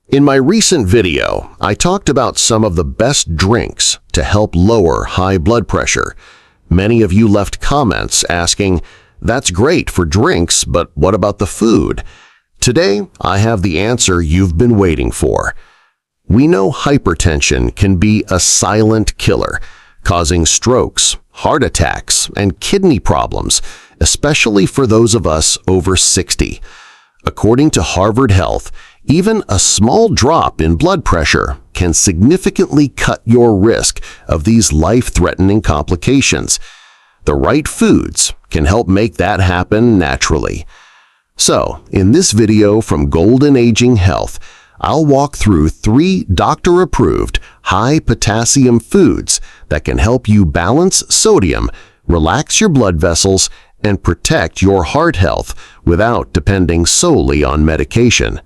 In my recent video, I talked about some of the best drinks to help lower high blood pressure. Many of you left comments asking, "That's great for drinks, but what about the food?" Today, I have the answer you've been waiting for. We know hypertension can be a silent killer, causing strokes, heart attacks, and kidney problems, especially for those of us over 60. According to Harvard Health, even a small drop in blood pressure can significantly cut your risk of these life-threatening complications. The right foods can help make that happen naturally. So, in this video from Golden Aging Health, I'll walk through 3 doctor-approved high-potassium foods that can help you balance sodium, relax your blood vessels, and protect your heart health without depending solely on medication.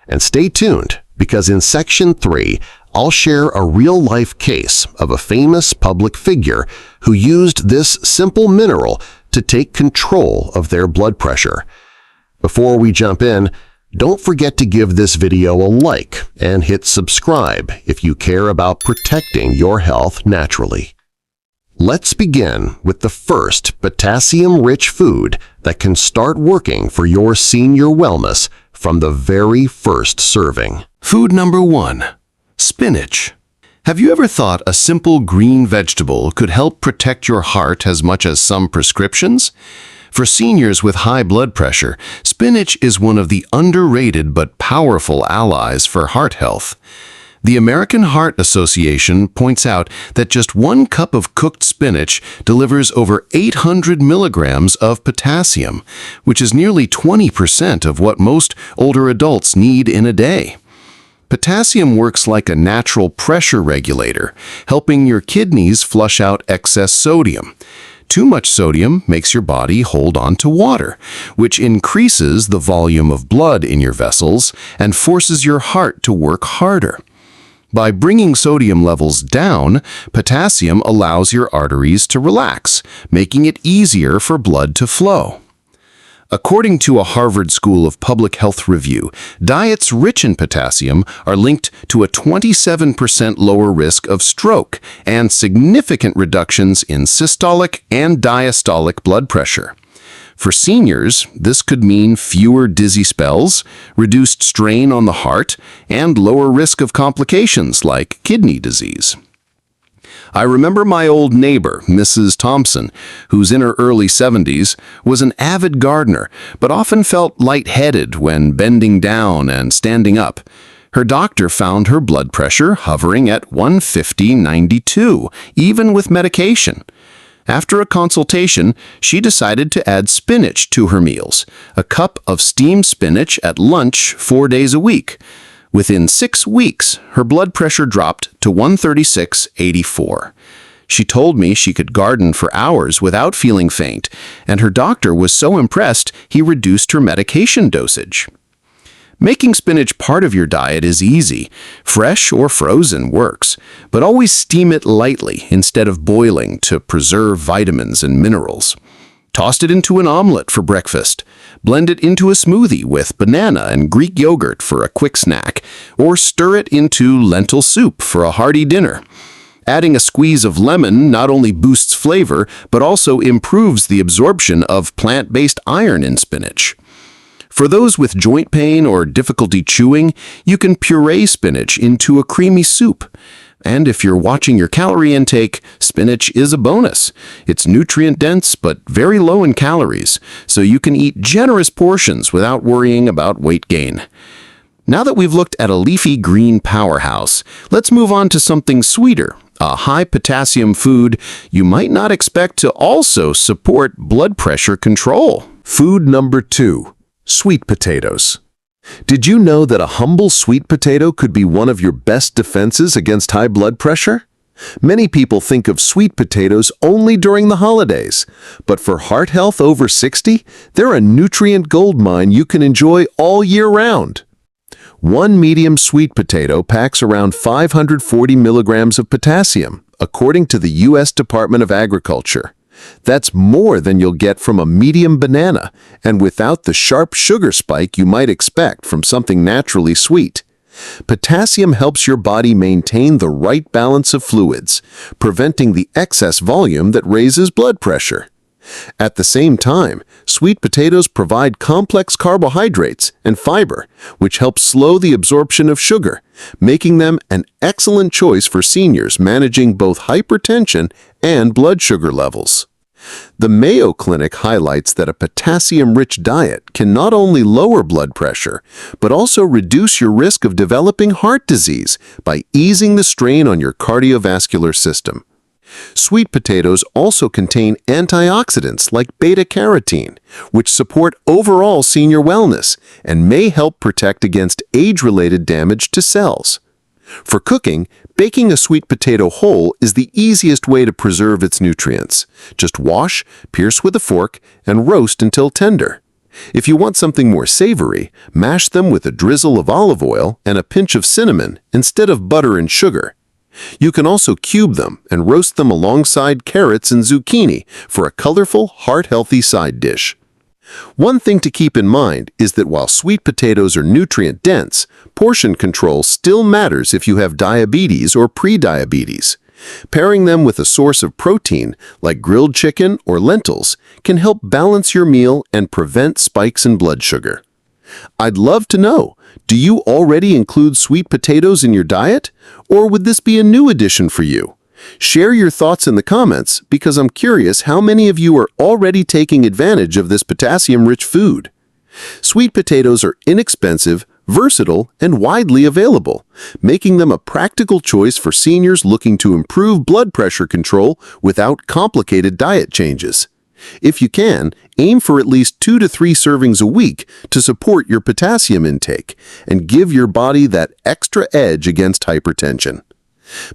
And stay tuned, because in Section 3, I'll share a real-life case of a famous public figure who used this simple mineral to take control of their blood pressure. Before we jump in, don't forget to give this video a like and hit subscribe if you care about protecting your health naturally. Let's begin with the first potassium-rich food that can start working for your senior wellness from the very first serving. Food number 1. Spinach. Have you ever thought a simple green vegetable could help protect your heart as much as some prescriptions? For seniors with high blood pressure, spinach is one of the underrated but powerful allies for heart health. The American Heart Association points out that just 1 cup of cooked spinach delivers over 800 milligrams of potassium, which is nearly 20% of what most older adults need in a day. Potassium works like a natural pressure regulator, helping your kidneys flush out excess sodium. Too much sodium makes your body hold on to water, which increases the volume of blood in your vessels and forces your heart to work harder. By bringing sodium levels down, potassium allows your arteries to relax, making it easier for blood to flow. According to a Harvard School of Public Health review, diets rich in potassium are linked to a 27% lower risk of stroke and significant reductions in systolic and diastolic blood pressure. For seniors, this could mean fewer dizzy spells, reduced strain on the heart, and lower risk of complications like kidney disease. I remember my old neighbor, Mrs. Thompson, who's in her early 70s, was an avid gardener, but often felt lightheaded when bending down and standing up. Her doctor found her blood pressure hovering at 150/92, even with medication. After a consultation, she decided to add spinach to her meals, a cup of steamed spinach at lunch 4 days a week. Within 6 weeks, her blood pressure dropped to 136/84. She told me she could garden for hours without feeling faint, and her doctor was so impressed he reduced her medication dosage. Making spinach part of your diet is easy. Fresh or frozen works, but always steam it lightly instead of boiling to preserve vitamins and minerals. Toss it into an omelet for breakfast. Blend it into a smoothie with banana and Greek yogurt for a quick snack, or stir it into lentil soup for a hearty dinner. Adding a squeeze of lemon not only boosts flavor, but also improves the absorption of plant-based iron in spinach. For those with joint pain or difficulty chewing, you can puree spinach into a creamy soup. And if you're watching your calorie intake, spinach is a bonus. It's nutrient-dense but very low in calories, so you can eat generous portions without worrying about weight gain. Now that we've looked at a leafy green powerhouse, let's move on to something sweeter, a high-potassium food you might not expect to also support blood pressure control. Food number 2. Sweet potatoes. Did you know that a humble sweet potato could be one of your best defenses against high blood pressure? Many people think of sweet potatoes only during the holidays, but for heart health over 60, they're a nutrient goldmine you can enjoy all year round. One medium sweet potato packs around 540 milligrams of potassium, according to the U.S. Department of Agriculture. That's more than you'll get from a medium banana, and without the sharp sugar spike you might expect from something naturally sweet. Potassium helps your body maintain the right balance of fluids, preventing the excess volume that raises blood pressure. At the same time, sweet potatoes provide complex carbohydrates and fiber, which help slow the absorption of sugar, making them an excellent choice for seniors managing both hypertension and blood sugar levels. The Mayo Clinic highlights that a potassium-rich diet can not only lower blood pressure, but also reduce your risk of developing heart disease by easing the strain on your cardiovascular system. Sweet potatoes also contain antioxidants like beta-carotene, which support overall senior wellness and may help protect against age-related damage to cells. For cooking, baking a sweet potato whole is the easiest way to preserve its nutrients. Just wash, pierce with a fork, and roast until tender. If you want something more savory, mash them with a drizzle of olive oil and a pinch of cinnamon instead of butter and sugar. You can also cube them and roast them alongside carrots and zucchini for a colorful, heart-healthy side dish. One thing to keep in mind is that while sweet potatoes are nutrient-dense, portion control still matters if you have diabetes or pre-diabetes. Pairing them with a source of protein, like grilled chicken or lentils, can help balance your meal and prevent spikes in blood sugar. I'd love to know, do you already include sweet potatoes in your diet? Or would this be a new addition for you? Share your thoughts in the comments because I'm curious how many of you are already taking advantage of this potassium-rich food. Sweet potatoes are inexpensive, versatile, and widely available, making them a practical choice for seniors looking to improve blood pressure control without complicated diet changes. If you can, aim for at least 2 to 3 servings a week to support your potassium intake and give your body that extra edge against hypertension.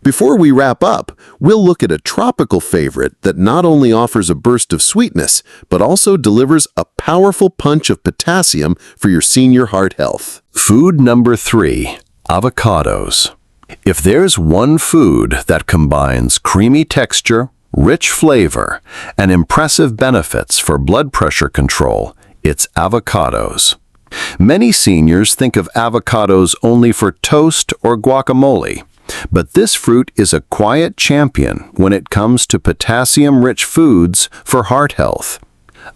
Before we wrap up, we'll look at a tropical favorite that not only offers a burst of sweetness, but also delivers a powerful punch of potassium for your senior heart health. Food number 3, avocados. If there's one food that combines creamy texture, rich flavor, and impressive benefits for blood pressure control, it's avocados. Many seniors think of avocados only for toast or guacamole, but this fruit is a quiet champion when it comes to potassium-rich foods for heart health.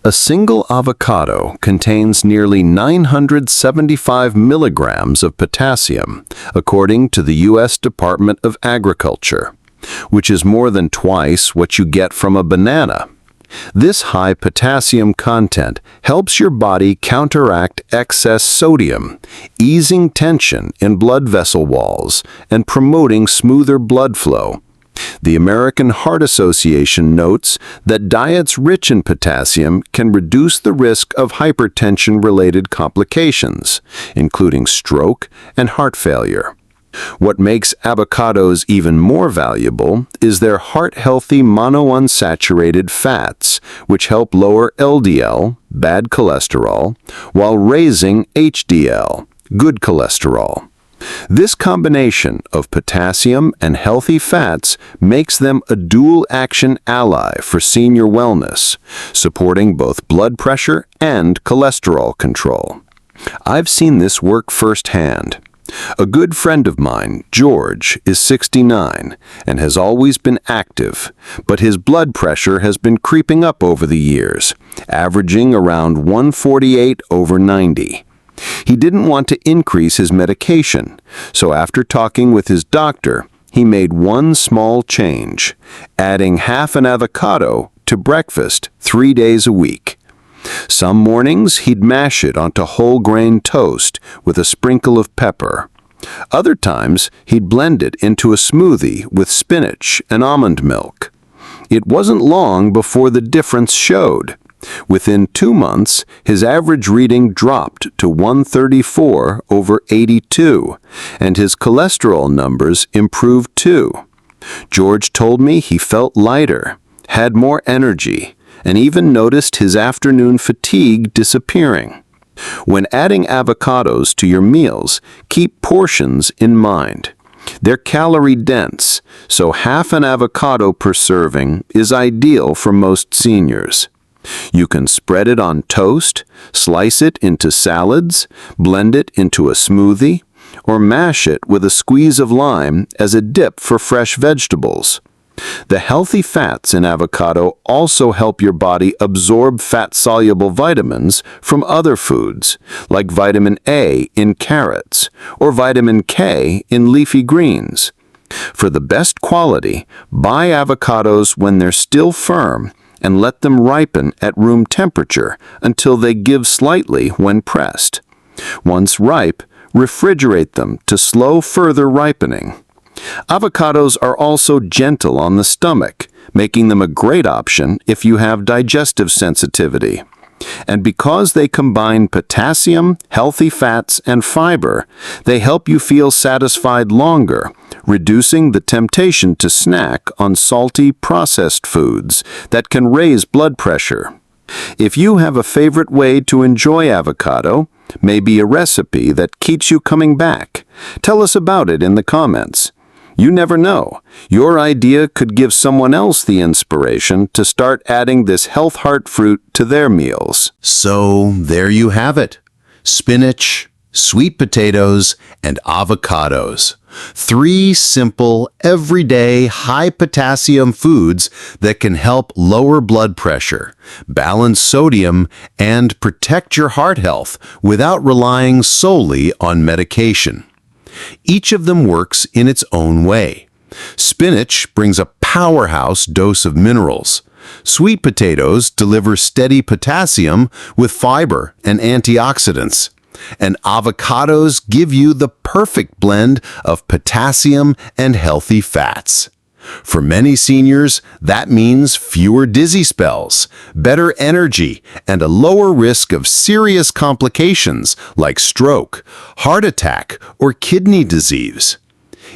A single avocado contains nearly 975 milligrams of potassium, according to the U.S. Department of Agriculture, which is more than twice what you get from a banana. This high potassium content helps your body counteract excess sodium, easing tension in blood vessel walls and promoting smoother blood flow. The American Heart Association notes that diets rich in potassium can reduce the risk of hypertension-related complications, including stroke and heart failure. What makes avocados even more valuable is their heart-healthy monounsaturated fats, which help lower LDL, bad cholesterol, while raising HDL, good cholesterol. This combination of potassium and healthy fats makes them a dual-action ally for senior wellness, supporting both blood pressure and cholesterol control. I've seen this work firsthand. A good friend of mine, George, is 69 and has always been active, but his blood pressure has been creeping up over the years, averaging around 148/90. He didn't want to increase his medication, so after talking with his doctor, he made one small change, adding half an avocado to breakfast 3 days a week. Some mornings he'd mash it onto whole grain toast with a sprinkle of pepper. Other times he'd blend it into a smoothie with spinach and almond milk. It wasn't long before the difference showed. Within 2 months, his average reading dropped to 134/82, and his cholesterol numbers improved too. George told me he felt lighter, had more energy, and even noticed his afternoon fatigue disappearing. When adding avocados to your meals, keep portions in mind. They're calorie-dense, so half an avocado per serving is ideal for most seniors. You can spread it on toast, slice it into salads, blend it into a smoothie, or mash it with a squeeze of lime as a dip for fresh vegetables. The healthy fats in avocado also help your body absorb fat-soluble vitamins from other foods, like vitamin A in carrots or vitamin K in leafy greens. For the best quality, buy avocados when they're still firm and let them ripen at room temperature until they give slightly when pressed. Once ripe, refrigerate them to slow further ripening. Avocados are also gentle on the stomach, making them a great option if you have digestive sensitivity. And because they combine potassium, healthy fats, and fiber, they help you feel satisfied longer, reducing the temptation to snack on salty, processed foods that can raise blood pressure. If you have a favorite way to enjoy avocado, maybe a recipe that keeps you coming back, tell us about it in the comments. You never know. Your idea could give someone else the inspiration to start adding this health heart fruit to their meals. So there you have it. Spinach, sweet potatoes, and avocados. 3 simple, everyday, high-potassium foods that can help lower blood pressure, balance sodium, and protect your heart health without relying solely on medication. Each of them works in its own way. Spinach brings a powerhouse dose of minerals. Sweet potatoes deliver steady potassium with fiber and antioxidants. And avocados give you the perfect blend of potassium and healthy fats. For many seniors, that means fewer dizzy spells, better energy, and a lower risk of serious complications like stroke, heart attack, or kidney disease.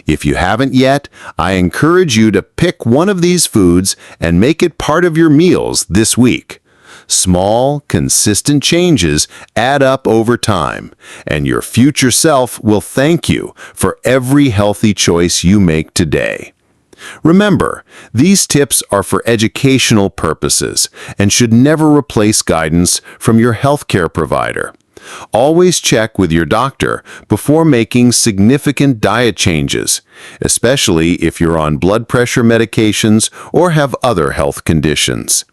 If you haven't yet, I encourage you to pick one of these foods and make it part of your meals this week. Small, consistent changes add up over time, and your future self will thank you for every healthy choice you make today. Remember, these tips are for educational purposes and should never replace guidance from your healthcare provider. Always check with your doctor before making significant diet changes, especially if you're on blood pressure medications or have other health conditions.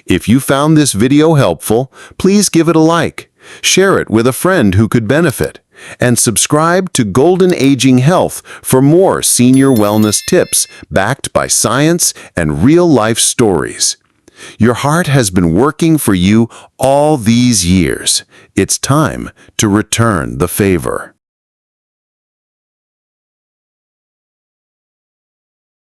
If you found this video helpful, please give it a like, share it with a friend who could benefit, and subscribe to Golden Aging Health for more senior wellness tips backed by science and real-life stories. Your heart has been working for you all these years. It's time to return the favor.